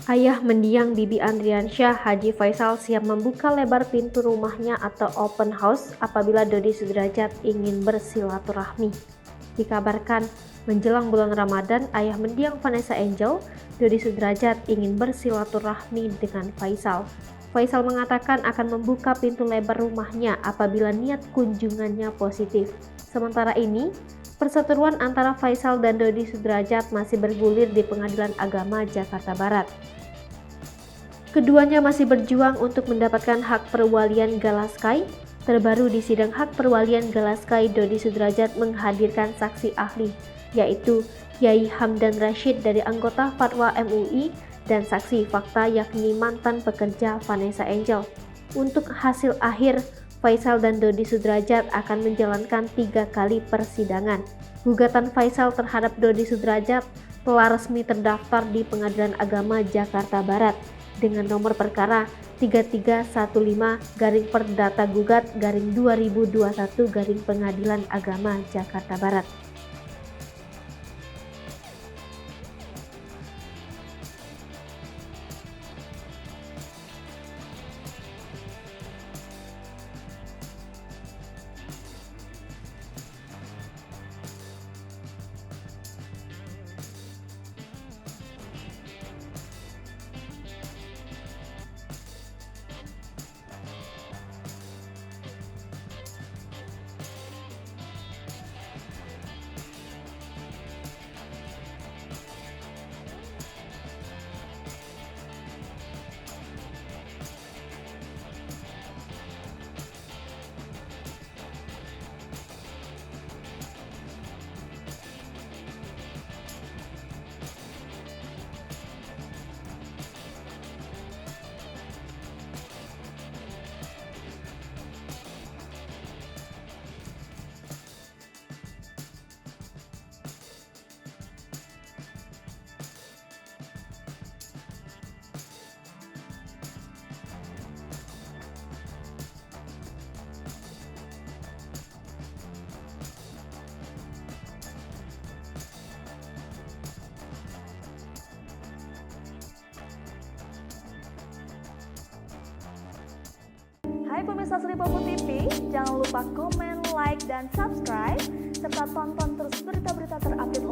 Ayah mendiang Bibi Andriansyah, Haji Faisal siap membuka lebar pintu rumahnya atau open house apabila Dodi Sudrajat ingin bersilaturahmi. Dikabarkan, menjelang bulan Ramadan, ayah mendiang Vanessa Angel, Dodi Sudrajat ingin bersilaturahmi dengan Faisal. Faisal mengatakan akan membuka pintu lebar rumahnya apabila niat kunjungannya positif. Sementara ini, perseteruan antara Faisal dan Dodi Sudrajat masih bergulir di Pengadilan Agama Jakarta Barat. Keduanya masih berjuang untuk mendapatkan hak perwalian Galaskai. Terbaru di sidang hak perwalian Galaskai, Dodi Sudrajat menghadirkan saksi ahli, yaitu Yai Hamdan Rashid dari anggota Fatwa MUI dan saksi fakta yakni mantan pekerja Vanessa Angel. Untuk hasil akhir, Faisal dan Dodi Sudrajat akan menjalankan 3 kali persidangan. Gugatan Faisal terhadap Dodi Sudrajat telah resmi terdaftar di Pengadilan Agama Jakarta Barat dengan nomor perkara 3315-Perdata Gugat-2021 Pengadilan Agama Jakarta Barat. Hai pemirsa Sri Popo TV, jangan lupa komen, like, dan subscribe, serta tonton terus berita-berita terupdate